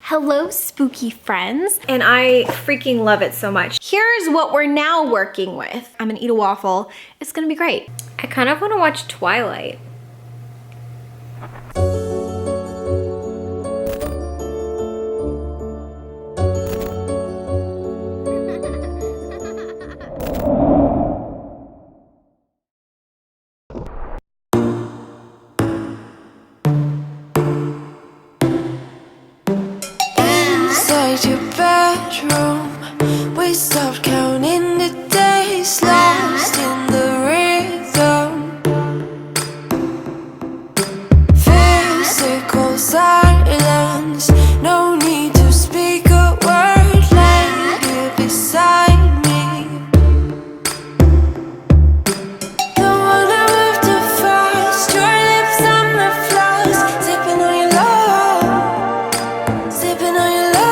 Hello, spooky friends. And I freaking love it so much. Here's what we're now working with. I'm gonna eat a waffle. It's gonna be great. I kind of wanna watch Twilight. Your bedroom, we stopped counting the days, lost in the rhythm. Physical silence, no need to speak a word, lay here beside me. Don't wanna move too fast, your lips on the floors, sipping on your love, sipping on your love.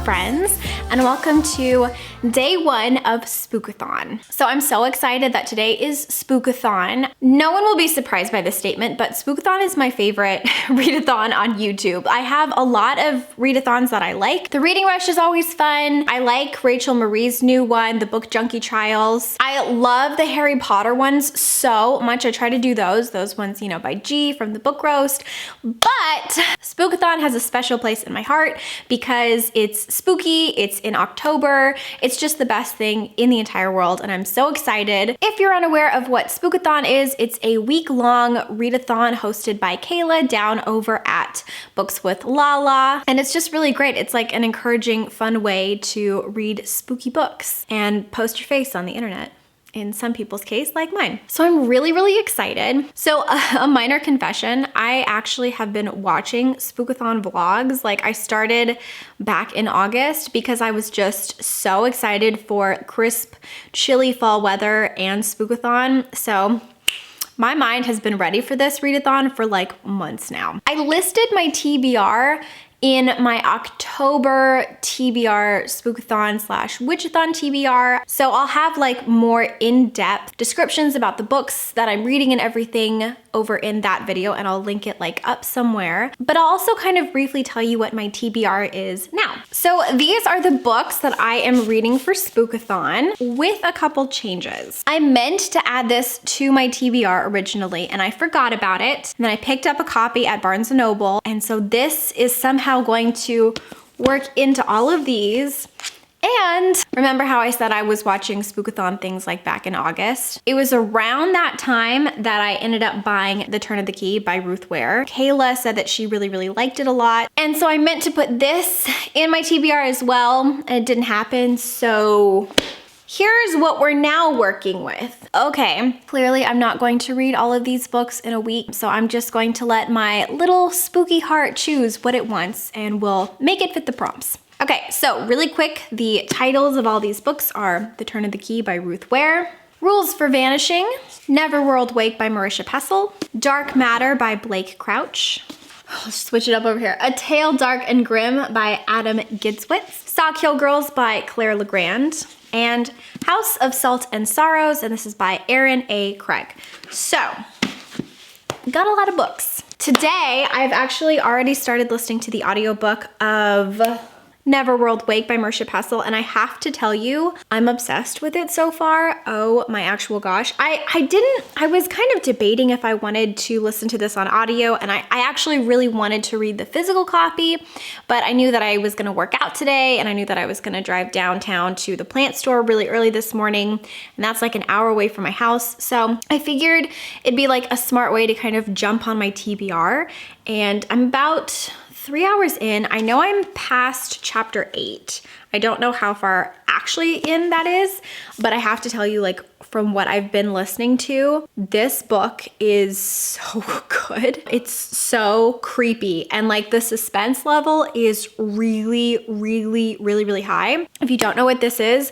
Friends, and welcome to day one of Spookathon. So I'm so excited that today is Spookathon. No one will be surprised by this statement, but Spookathon is my favorite readathon on YouTube. I have a lot of readathons that I like. The Reading Rush is always fun. I like Rachel Marie's new one, the Book Junkie Trials. I love the Harry Potter ones so much. I try to do those ones, you know, by G from the Book Roast. But Spookathon has a special place in my heart because it's spooky, it's in October, it's just the best thing in the entire world, and I'm so excited. If you're unaware of what Spookathon is, it's a week-long readathon hosted by Kayla down over at Books with Lala, and it's just really great. It's like an encouraging, fun way to read spooky books and post your face on the internet. In some people's case, like mine. So I'm really, really excited. So a minor confession, I actually have been watching Spookathon vlogs. Like I started back in August because I was just so excited for crisp, chilly fall weather and Spookathon. So my mind has been ready for this readathon for like months now. I listed my TBR in my October TBR Spookathon / Witchathon TBR. So I'll have like more in-depth descriptions about the books that I'm reading and everything over in that video, and I'll link it like up somewhere. But I'll also kind of briefly tell you what my TBR is now. So these are the books that I am reading for Spookathon with a couple changes. I meant to add this to my TBR originally and I forgot about it. And then I picked up a copy at Barnes & Noble, and so this is somehow going to work into all of these. And remember how I said I was watching Spookathon things like back in August? It was around that time that I ended up buying The Turn of the Key by Ruth Ware. Kayla said that she really, really liked it a lot. And so I meant to put this in my TBR as well, and it didn't happen, so here's what we're now working with. Okay, clearly I'm not going to read all of these books in a week, so I'm just going to let my little spooky heart choose what it wants, and we'll make it fit the prompts. Okay, so really quick, the titles of all these books are The Turn of the Key by Ruth Ware, Rules for Vanishing, Neverworld Wake by Marisha Pessl, Dark Matter by Blake Crouch, I'll switch it up over here. A Tale Dark and Grim by Adam Gidswitz. Stockhill Girls by Claire Legrand. And House of Salt and Sorrows, and this is by Aaron A. Craig. So, got a lot of books. Today, I've actually already started listening to the audiobook of Neverworld Wake by Marcia Pessel, and I have to tell you, I'm obsessed with it so far. Oh my actual gosh. I was kind of debating if I wanted to listen to this on audio, and I actually really wanted to read the physical copy, but I knew that I was gonna work out today, and I knew that I was gonna drive downtown to the plant store really early this morning, and that's like an hour away from my house. So I figured it'd be like a smart way to kind of jump on my TBR, and I'm about 3 hours in. I know I'm past chapter 8. I don't know how far actually in that is, but I have to tell you, like, from what I've been listening to, this book is so good. It's so creepy, and like the suspense level is really, really, really, really high. If you don't know what this is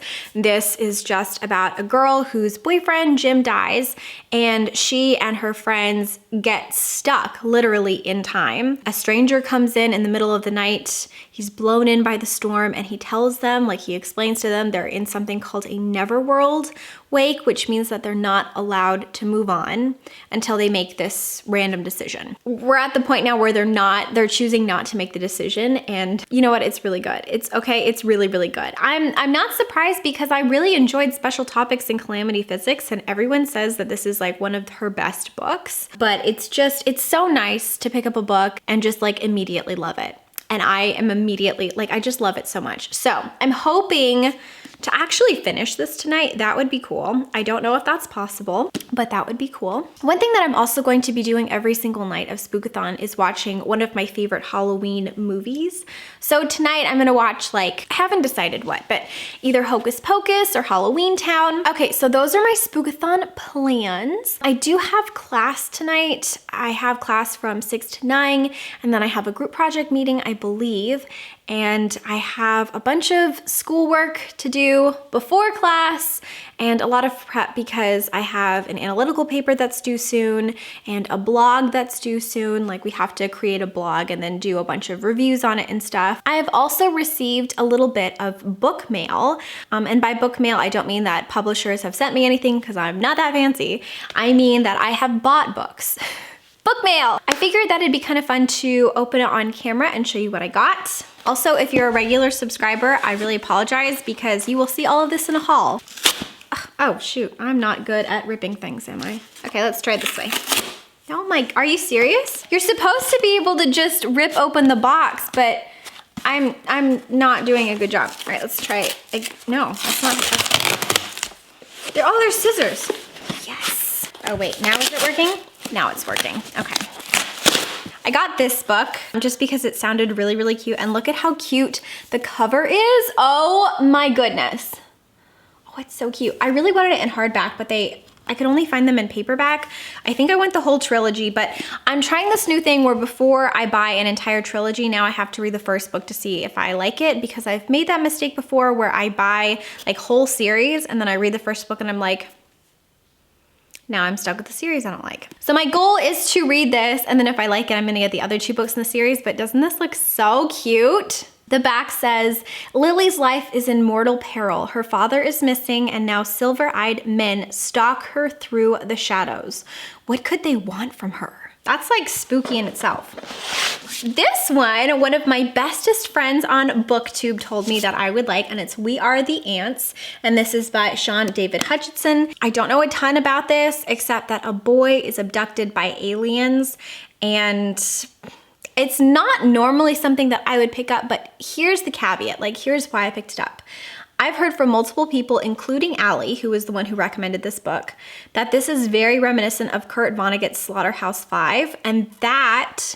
just about a girl whose boyfriend, Jim, dies, and she and her friends get stuck literally in time. A stranger comes in the middle of the night. He's blown in by the storm, and he tells them, like he explains to them, they're in something called a Neverworld Wake, which means that they're not allowed to move on until they make this random decision. We're at the point now where they're choosing not to make the decision, and you know what, it's really good. It's okay, it's really, really good. I'm not surprised because I really enjoyed Special Topics in Calamity Physics, and everyone says that this is like one of her best books, but it's so nice to pick up a book and just like immediately love it. And I am immediately, like, I just love it so much. So I'm hoping to actually finish this tonight. That would be cool. I don't know if that's possible, but that would be cool. One thing that I'm also going to be doing every single night of Spookathon is watching one of my favorite Halloween movies. So tonight I'm gonna watch, like, I haven't decided what, but either Hocus Pocus or Halloween Town. Okay, so those are my Spookathon plans. I do have class tonight. I have class from 6 to 9, and then I have a group project meeting, I believe, and I have a bunch of schoolwork to do before class and a lot of prep because I have an analytical paper that's due soon and a blog that's due soon. Like, we have to create a blog and then do a bunch of reviews on it and stuff. I have also received a little bit of book mail, and by book mail I don't mean that publishers have sent me anything because I'm not that fancy. I mean that I have bought books. Book mail! I figured that it'd be kind of fun to open it on camera and show you what I got. Also, if you're a regular subscriber, I really apologize because you will see all of this in a haul. Oh shoot, I'm not good at ripping things, am I? Okay, let's try it this way. Oh my, are you serious? You're supposed to be able to just rip open the box, but I'm not doing a good job. All right, let's try it. No, that's not. There's scissors. Yes. Oh wait, now is it working? Now it's working, okay. I got this book just because it sounded really, really cute, and look at how cute the cover is. Oh my goodness. Oh, it's so cute. I really wanted it in hardback, but I could only find them in paperback. I think I went the whole trilogy, but I'm trying this new thing where before I buy an entire trilogy, now I have to read the first book to see if I like it, because I've made that mistake before where I buy like whole series and then I read the first book and I'm like, now I'm stuck with the series I don't like. So my goal is to read this, and then if I like it, I'm gonna get the other 2 books in the series, but doesn't this look so cute? The back says, Lily's life is in mortal peril. Her father is missing, and now silver-eyed men stalk her through the shadows. What could they want from her? That's like spooky in itself. This one of my bestest friends on BookTube told me that I would like, and it's We Are the Ants, and this is by Sean David Hutchinson. I don't know a ton about this, except that a boy is abducted by aliens, and it's not normally something that I would pick up, but here's the caveat, like here's why I picked it up. I've heard from multiple people, including Allie, who was the one who recommended this book, that this is very reminiscent of Kurt Vonnegut's Slaughterhouse-Five, and that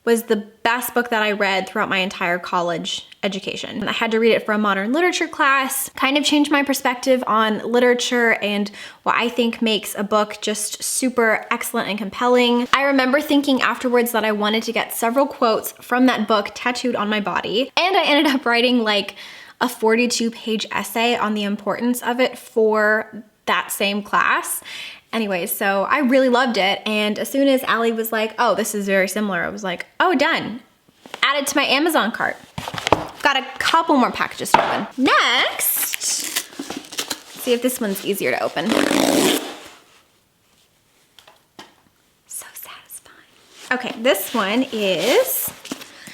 was the best book that I read throughout my entire college education. I had to read it for a modern literature class, kind of changed my perspective on literature and what I think makes a book just super excellent and compelling. I remember thinking afterwards that I wanted to get several quotes from that book tattooed on my body, and I ended up writing like a 42-page essay on the importance of it for that same class. Anyways, so I really loved it. And as soon as Allie was like, oh, this is very similar, I was like, oh, done. Added to my Amazon cart. Got a couple more packages to open. Next, see if this one's easier to open. So satisfying. Okay, this one is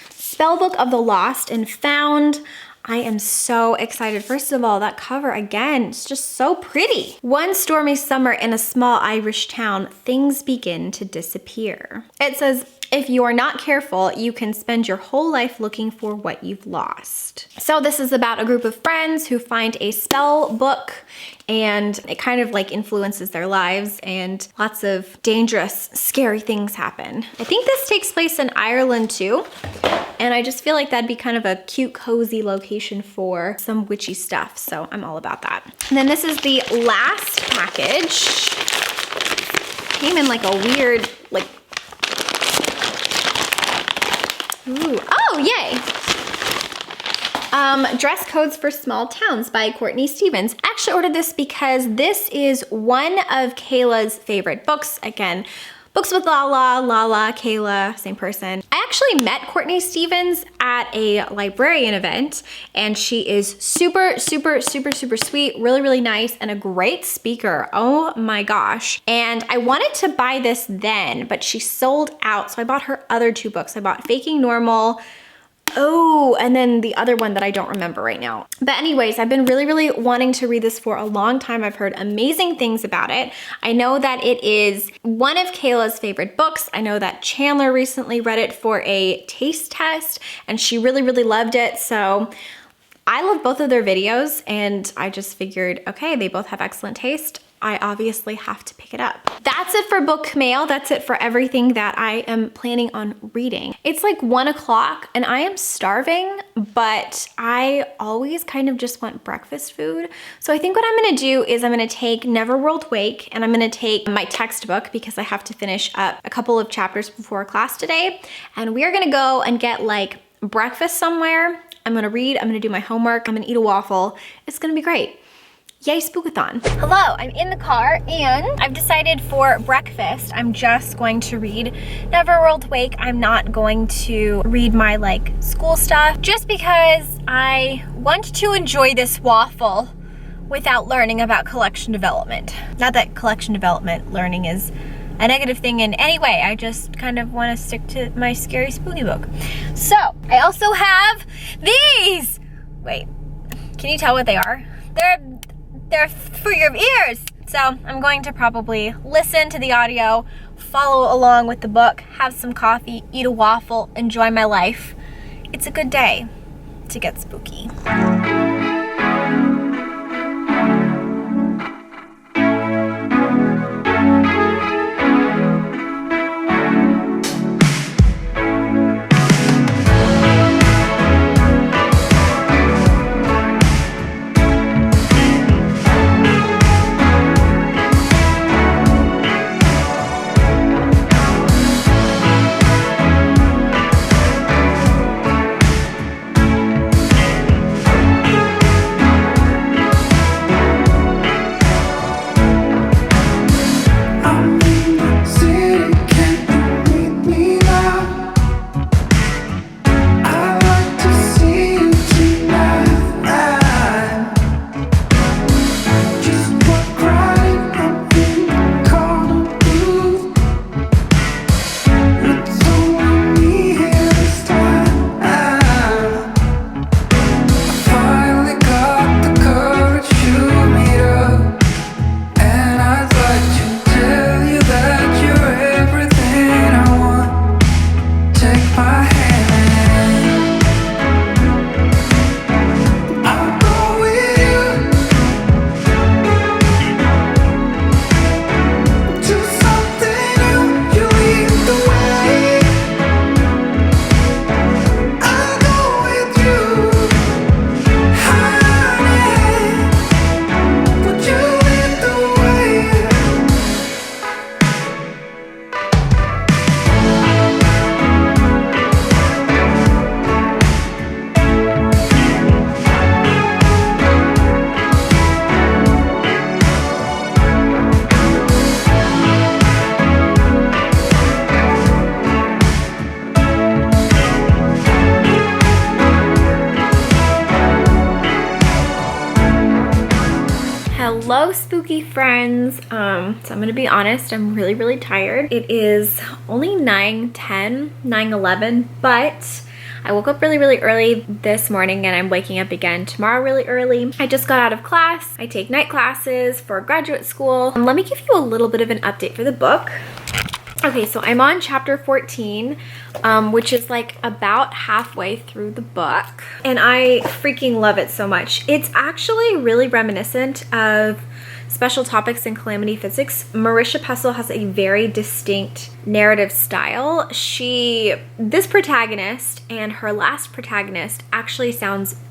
Spellbook of the Lost and Found. I am so excited. First of all, that cover again, it's just so pretty. One stormy summer in a small Irish town, things begin to disappear. It says, if you are not careful, you can spend your whole life looking for what you've lost. So this is about a group of friends who find a spell book, and it kind of like influences their lives, and lots of dangerous, scary things happen. I think this takes place in Ireland too. And I just feel like that'd be kind of a cute, cozy location for some witchy stuff. So I'm all about that. And then this is the last package. Came in like a weird, like, ooh, oh, yay. Dress Codes for Small Towns by Courtney Stevens. I actually ordered this because this is one of Kayla's favorite books. Again, books with Lala, Kayla, same person. I actually met Courtney Stevens at a librarian event, and she is super, super, super, super sweet, really, really nice, and a great speaker. Oh my gosh. And I wanted to buy this then, but she sold out, so I bought her other two books. I bought Faking Normal, oh, and then the other one that I don't remember right now. But anyways, I've been really, really wanting to read this for a long time. I've heard amazing things about it. I know that it is one of Kayla's favorite books. I know that Chandler recently read it for a taste test, and she really, really loved it. So I love both of their videos, and I just figured, okay, they both have excellent taste. I obviously have to pick it up. That's it for book mail. That's it for everything that I am planning on reading. It's like 1 o'clock and I am starving, but I always kind of just want breakfast food. So I think what I'm gonna do is I'm gonna take Neverworld Wake, and I'm gonna take my textbook because I have to finish up a couple of chapters before class today. And we are gonna go and get like breakfast somewhere. I'm gonna read, I'm gonna do my homework, I'm gonna eat a waffle. It's gonna be great. Yay, Spookathon. Hello, I'm in the car and I've decided for breakfast, I'm just going to read Neverworld Wake. I'm not going to read my like school stuff just because I want to enjoy this waffle without learning about collection development. Not that collection development learning is a negative thing in any way. I just kind of want to stick to my scary spooky book. So I also have these. Wait, can you tell what they are? They're for your ears. So I'm going to probably listen to the audio, follow along with the book, have some coffee, eat a waffle, enjoy my life. It's a good day to get spooky. Hello, spooky friends. So I'm gonna be honest, I'm really tired. It is only 9:10, 9:11, but I woke up really early this morning and I'm waking up again tomorrow really early. I just got out of class. I take night classes for graduate school. Let me give you a little bit of an update for the book. Okay, so I'm on chapter 14, which is like about halfway through the book, and I freaking love it so much. It's actually really reminiscent of Special Topics in Calamity Physics. Marisha Pessl has a very distinct narrative style. This protagonist and her last protagonist actually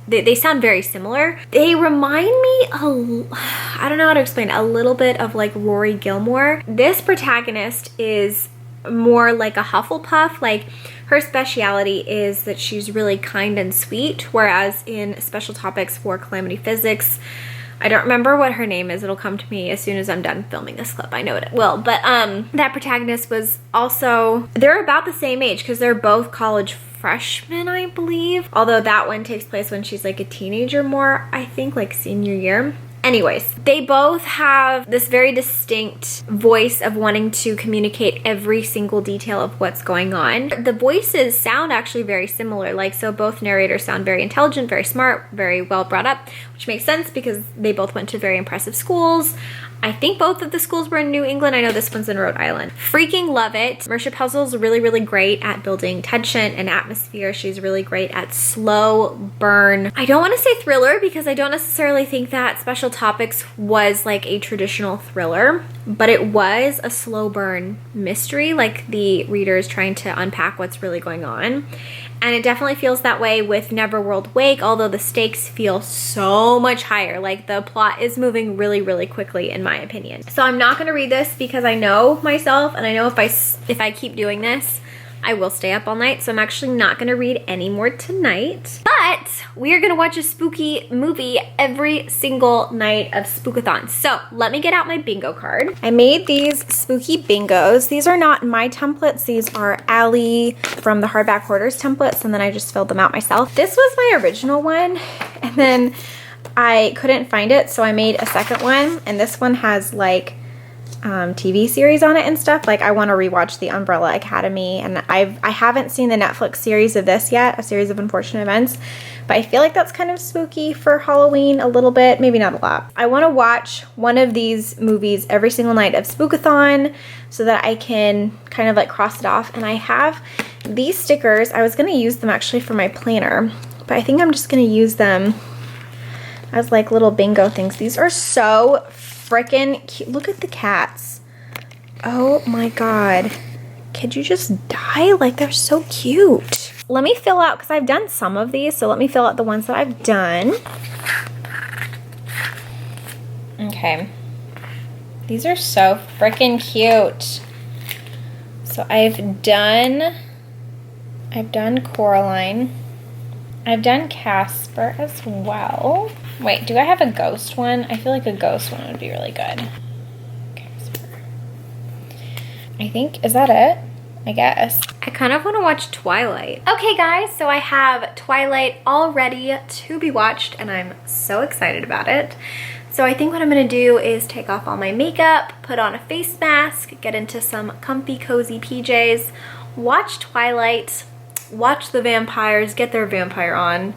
they sound very similar. They remind me, I don't know how to explain, a little bit of like Rory Gilmore. This protagonist is more like a Hufflepuff. Like, her speciality is that she's really kind and sweet, whereas in Special Topics for Calamity Physics, I don't remember what her name is. It'll come to me as soon as I'm done filming this clip. I know it will. But that protagonist was also, they're about the same age because they're both college freshmen, I believe. Although that one takes place when she's like a teenager more, I think, like senior year. Anyways, they both have this very distinct voice of wanting to communicate every single detail of what's going on. The voices sound actually very similar. Like, so both narrators sound very intelligent, very smart, very well brought up, which makes sense because they both went to very impressive schools. I think both of the schools were in New England. I know this one's in Rhode Island. Freaking love it. Marisha Pessl really great at building tension and atmosphere. She's really great at slow burn. I don't want to say thriller because I don't necessarily think that Special Topics was like a traditional thriller, but it was a slow burn mystery, like the reader is trying to unpack what's really going on. And it definitely feels that way with Neverworld Wake, although the stakes feel so much higher. Like, the plot is moving really quickly, in my opinion. So I'm not going to read this because I know myself, and I know if I keep doing this, I will stay up all night. So I'm actually not going to read any more tonight. But we are going to watch a spooky movie every single night of Spookathon. So let me get out my bingo card. I made these spooky bingos. These are not my templates. These are Allie from the Hardback Hoarders templates, and then I just filled them out myself. This was my original one, and then I couldn't find it, so I made a second one, and this one has like TV series on it and stuff. Like, I want to rewatch The Umbrella Academy, and I haven't seen the Netflix series of this yet, A Series of Unfortunate Events, but I feel like that's kind of spooky for Halloween a little bit, maybe not a lot. I want to watch one of these movies every single night of Spookathon so that I can kind of like cross it off. And I have these stickers. I was going to use them actually for my planner, but I think I'm just going to use them as like little bingo things. These are so freaking cute. Look at the cats. Oh my god. Could you just die? Like, they're so cute. Let me fill out, because I've done some of these, so let me fill out the ones that I've done. Okay. These are so freaking cute. So I've done Coraline. I've done Casper as well. Wait, do I have a ghost one? I feel like a ghost one would be really good. Casper. I think, is that it? I guess. I kind of want to watch Twilight. Okay guys, so I have Twilight all ready to be watched, and I'm so excited about it. So I think what I'm going to do is take off all my makeup, put on a face mask, get into some comfy cozy PJs, watch Twilight, watch the vampires, get their vampire on.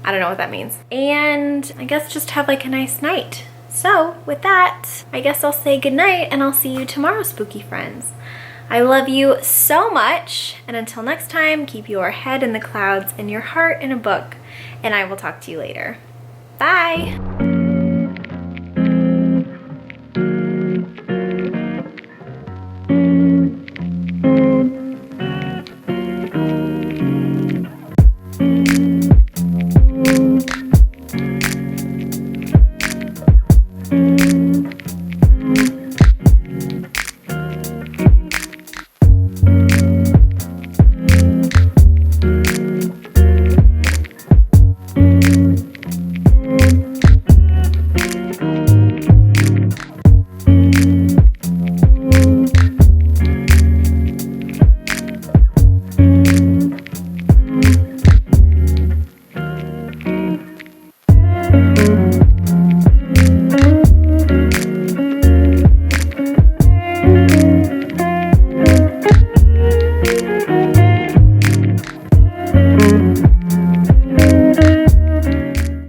I don't know what that means. And I guess just have like a nice night. So with that, I guess I'll say goodnight, and I'll see you tomorrow, spooky friends. I love you so much, and until next time, keep your head in the clouds and your heart in a book, and I will talk to you later. Bye!